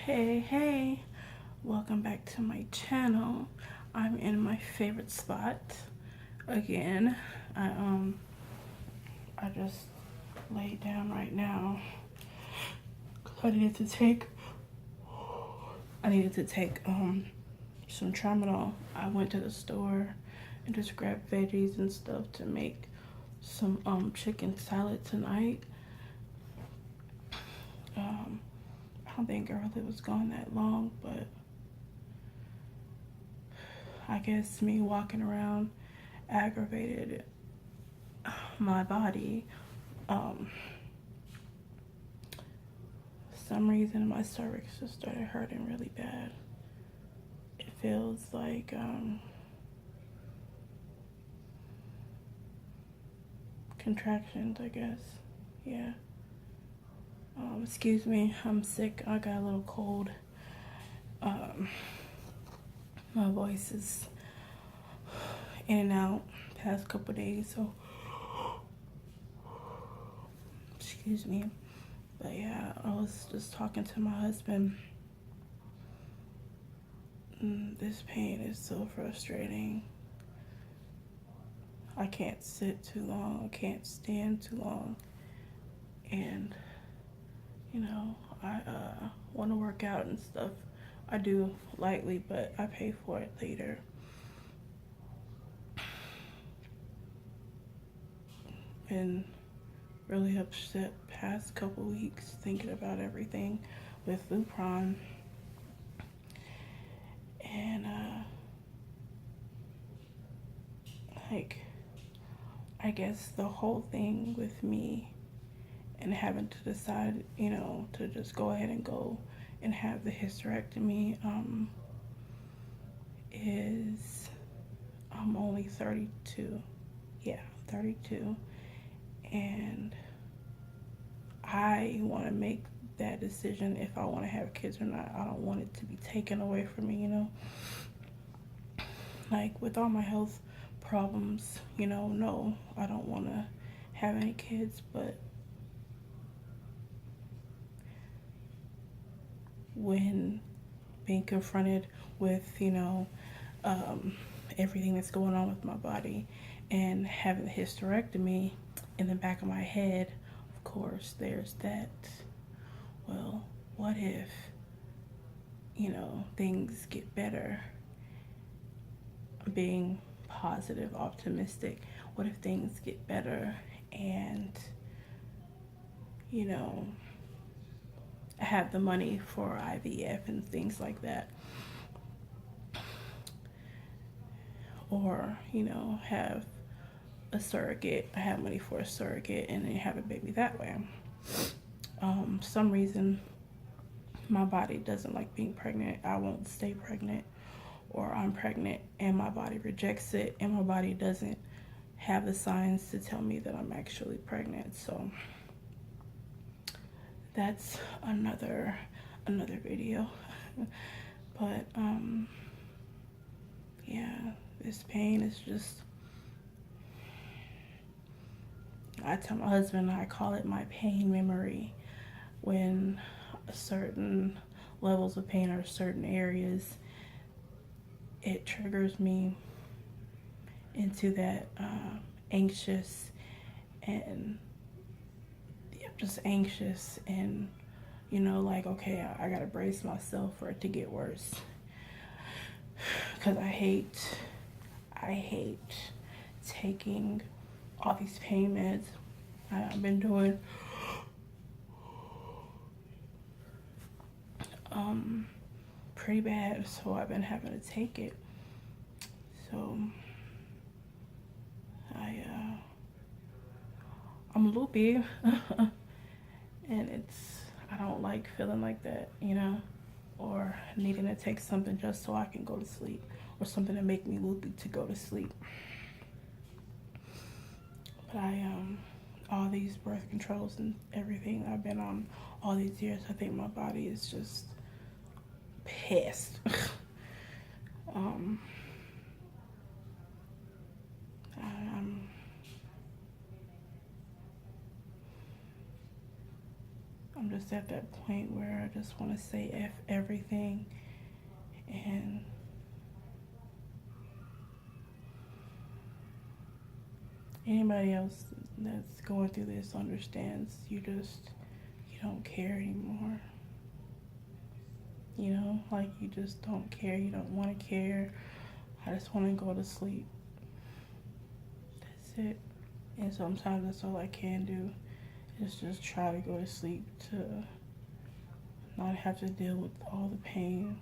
Hey, welcome back to my channel. I'm in my favorite spot again. I just laid down right now. I needed to take some Tramadol. I went to the store and just grabbed veggies and stuff to make some chicken salad tonight. I don't think I really was gone that long, but I guess me walking around aggravated my body. For some reason my cervix just started hurting really bad. It feels like contractions, I guess. Yeah. Excuse me, I'm sick. I got a little cold. My voice is in and out past couple days, so excuse me. But yeah, I was just talking to my husband. This pain is so frustrating. I can't sit too long. I can't stand too long. And I want to work out and stuff. I do lightly, but I pay for it later. Been really upset past couple weeks thinking about everything with Lupron. And I guess the whole thing with me and having to decide, to just go ahead and go and have the hysterectomy is I'm only 32. Yeah, 32. And I want to make that decision if I want to have kids or not. I don't want it to be taken away from me, Like with all my health problems, no, I don't want to have any kids, but when being confronted with, everything that's going on with my body and having the hysterectomy in the back of my head, of course, there's that, well, what if, things get better? Being positive, optimistic. What if things get better and, I have the money for IVF and things like that? Or, have a surrogate. I have money for a surrogate and then have a baby that way. Some reason my body doesn't like being pregnant. I won't stay pregnant, or I'm pregnant and my body rejects it and my body doesn't have the signs to tell me that I'm actually pregnant. So that's another video. But yeah, this pain is just, I tell my husband I call it my pain memory. When certain levels of pain or certain areas, it triggers me into that anxious and just anxious and like, okay, I gotta brace myself for it to get worse, because I hate taking all these pain meds. I've been doing pretty bad, so I've been having to take it. So I'm loopy and I don't like feeling like that, or needing to take something just so I can go to sleep, or something to make me loopy to go to sleep. But all these birth controls and everything I've been on all these years, I think my body is just pissed. I'm just at that point where I just want to say F everything. And anybody else that's going through this understands you don't care anymore. You know, like you just don't care. You don't want to care. I just want to go to sleep. That's it. And sometimes that's all I can do is just try to go to sleep to not have to deal with all the pain.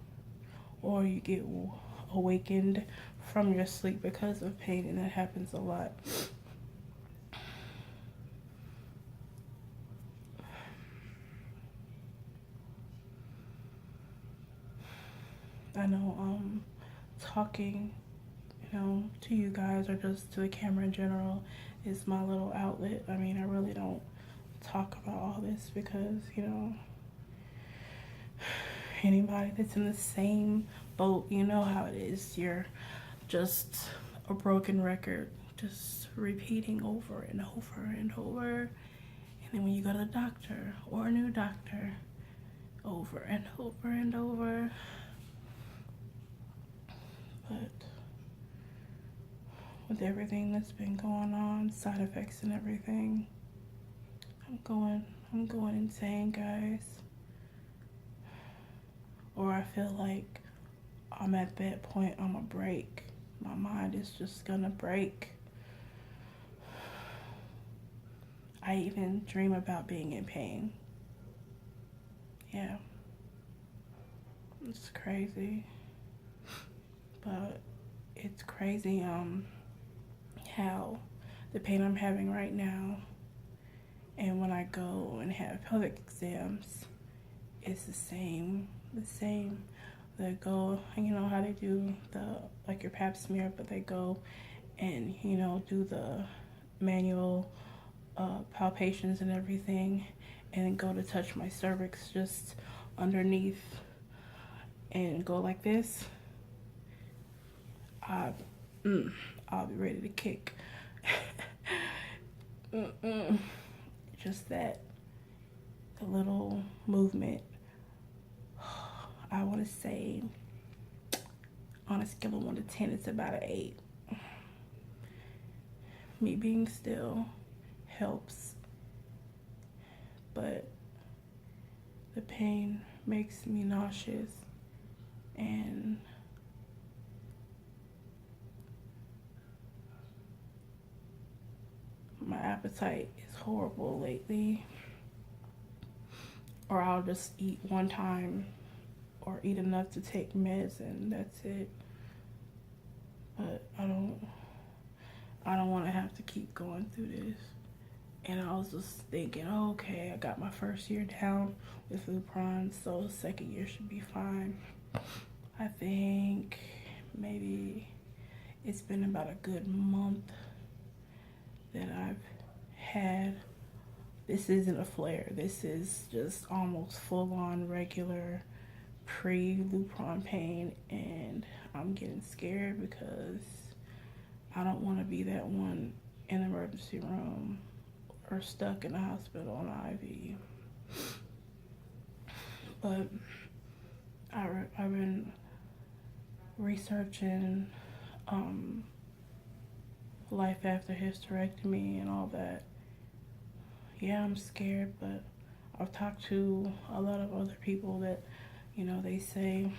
Or you get awakened from your sleep because of pain, and that happens a lot. I know talking, to you guys or just to the camera in general is my little outlet. I mean, I really don't talk about all this because, anybody that's in the same boat, you know how it is. You're just a broken record, just repeating over and over and over. And then when you go to the doctor or a new doctor, over and over and over. But with everything that's been going on, side effects and everything, I'm going insane, guys. Or I feel like I'm at that point, I'm gonna break. My mind is just gonna break. I even dream about being in pain. Yeah. It's crazy. But it's crazy how the pain I'm having right now, and when I go and have pelvic exams, it's the same. They go, how they do your pap smear, but they go and do the manual palpations and everything, and go to touch my cervix just underneath and go like this. I'll be ready to kick. Just that, the little movement. I want to say, on a scale of 1 to 10, it's about an 8. Me being still helps, but the pain makes me nauseous, and my appetite is horrible lately. Or I'll just eat one time or eat enough to take meds and that's it. But I don't want to have to keep going through this. And I was just thinking, okay, I got my first year down with Lupron, so the second year should be fine. I think maybe it's been about a good month that I've had. This isn't a flare. This is just almost full-on regular pre-Lupron pain, and I'm getting scared because I don't want to be that one in the emergency room or stuck in the hospital on IV. But I've been researching life after hysterectomy and all that. Yeah, I'm scared, but I've talked to a lot of other people that, they say,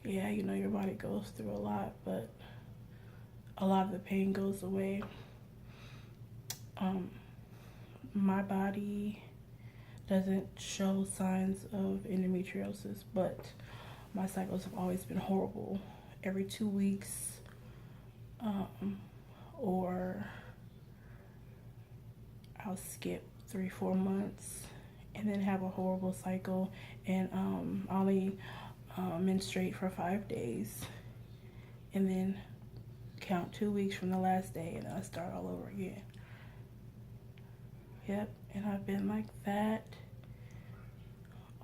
yeah, your body goes through a lot, but a lot of the pain goes away. My body doesn't show signs of endometriosis, but my cycles have always been horrible. Every 2 weeks, or I'll skip 3-4 months and then have a horrible cycle, and only menstruate for 5 days, and then count 2 weeks from the last day, and then I start all over again. Yep, and I've been like that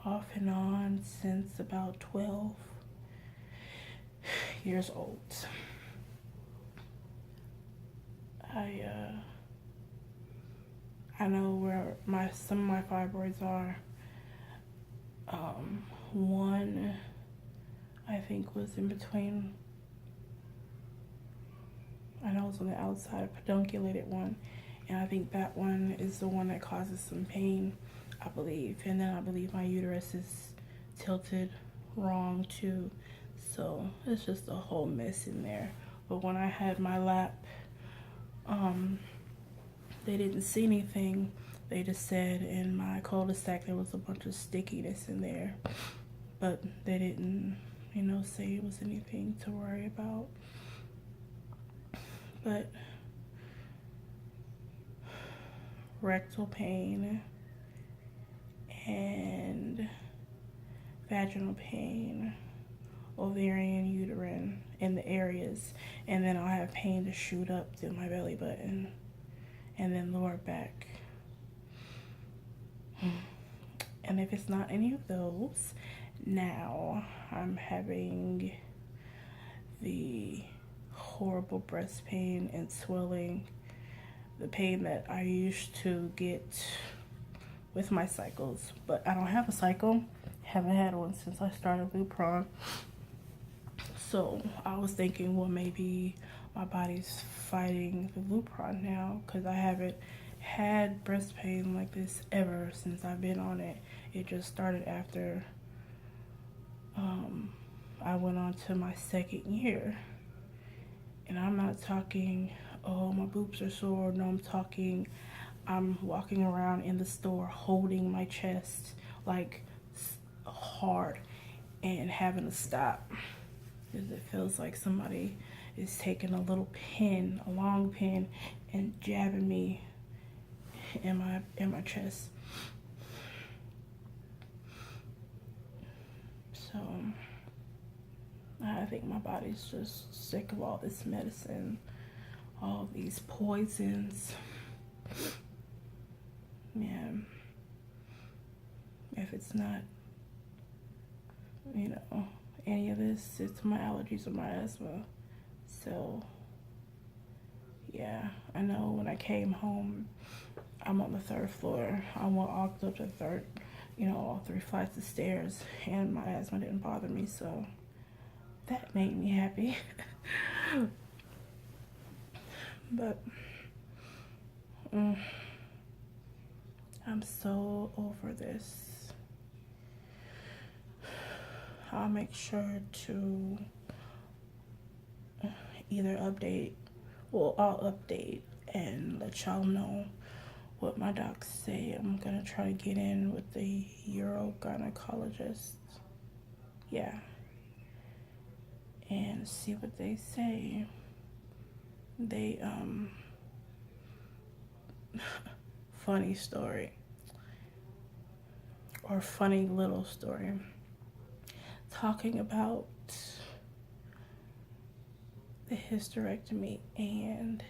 off and on since about 12 years old. I know where some of my fibroids are. One I think was in between. I know it's on the outside, pedunculated one, and I think that one is the one that causes some pain, I believe. And then I believe my uterus is tilted wrong too, so it's just a whole mess in there. But when I had my lap, they didn't see anything. They just said in my cul-de-sac there was a bunch of stickiness in there, but they didn't, say it was anything to worry about. But rectal pain and vaginal pain, ovarian, uterine, in the areas, and then I'll have pain to shoot up through my belly button, and then lower back. And if it's not any of those, now I'm having the horrible breast pain and swelling, the pain that I used to get with my cycles. But I don't have a cycle, haven't had one since I started Lupron. So I was thinking, well, maybe my body's fighting the Lupron now, because I haven't had breast pain like this ever since I've been on it. It just started after I went on to my second year. And I'm not talking, oh, my boobs are sore. No, I'm talking, I'm walking around in the store holding my chest like hard and having to stop, because it feels like somebody is taking a little pin, a long pin, and jabbing me in my chest. So I think my body's just sick of all this medicine, all these poisons. Yeah. If it's not, any of this, it's my allergies or my asthma. So, yeah, I know when I came home, I'm on the 3rd floor. I walked up to the 3rd, all 3 flights of stairs, and my asthma didn't bother me, so that made me happy. But I'm so over this. I'll make sure to either I'll update and let y'all know what my docs say. I'm gonna try to get in with the urogynecologist. Yeah. And see what they say. They, funny story. Or funny little story. Talking about the hysterectomy, and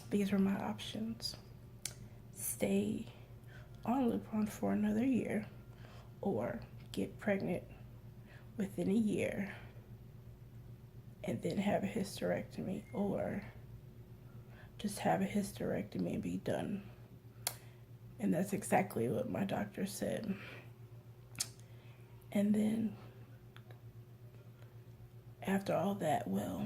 these were my options: stay on Lupron for another year, or get pregnant within a year and then have a hysterectomy, or just have a hysterectomy and be done. And that's exactly what my doctor said. And then after all that, well,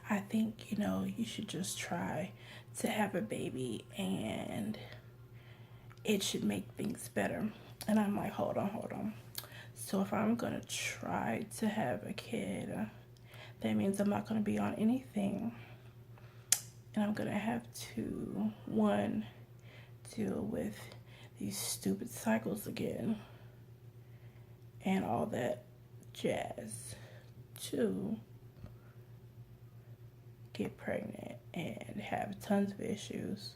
I think, you should just try to have a baby, and it should make things better. And I'm like, hold on. So if I'm going to try to have a kid, that means I'm not going to be on anything. And I'm going to have to, 1, deal with these stupid cycles again and all that jazz. 2, get pregnant and have tons of issues.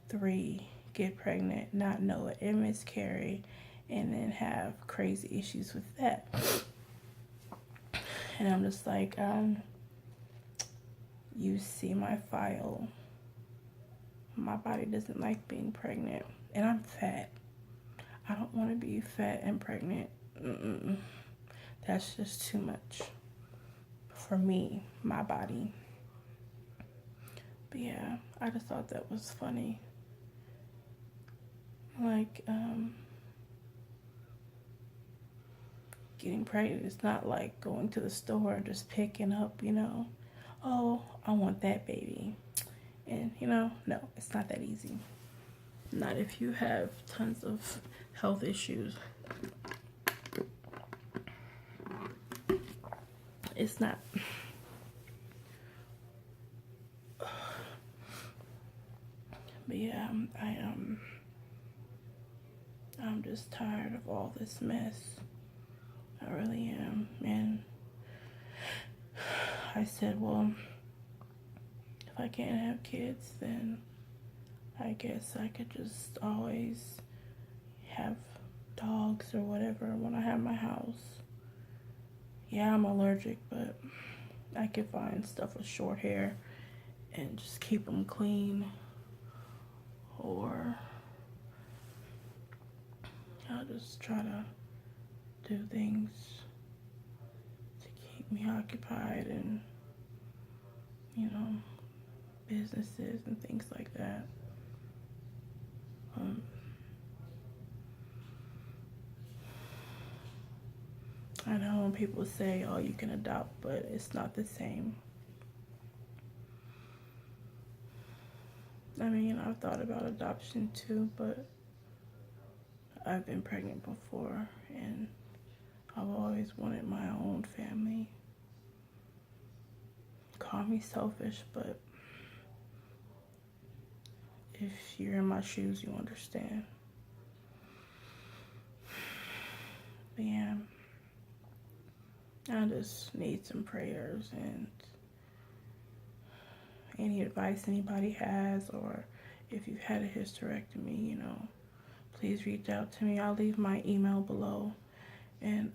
3, get pregnant, not know it, and miscarry, and then have crazy issues with that. And I'm just like, you see my file. My body doesn't like being pregnant, and I'm fat. I don't want to be fat and pregnant. That's just too much for me, my body. But yeah, I just thought that was funny. Like, getting pregnant is not like going to the store and just picking up, oh, I want that baby. And, no, it's not that easy. Not if you have tons of health issues. It's not. But yeah, I'm just tired of all this mess. I really am. And I said, well, if I can't have kids, then I guess I could just always have dogs or whatever when I have my house. Yeah, I'm allergic, but I could find stuff with short hair and just keep them clean. Or I'll just try to do things to keep me occupied and, businesses and things like that. I know when people say, oh, you can adopt, but it's not the same. I mean, I've thought about adoption too, but I've been pregnant before and I've always wanted my own family. Call me selfish, but if you're in my shoes, you understand. But yeah, I just need some prayers and any advice anybody has, or if you've had a hysterectomy, please reach out to me. I'll leave my email below and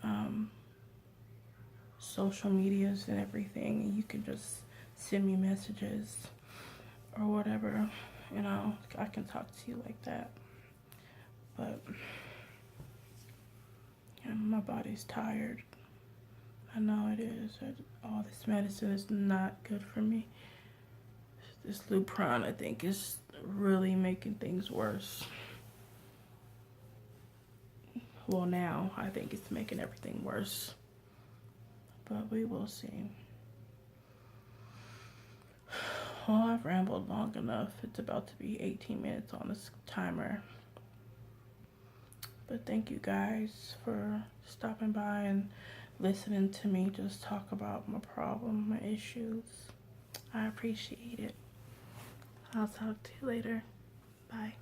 social medias and everything, and you can just send me messages or whatever, I can talk to you like that. But my body's tired. I know it is. All this medicine is not good for me. This Lupron, I think, is really making things worse. Well, now I think it's making everything worse. But we will see. Well, I've rambled long enough. It's about to be 18 minutes on this timer. But thank you guys for stopping by and listening to me just talk about my problem, my issues. I appreciate it. I'll talk to you later. Bye.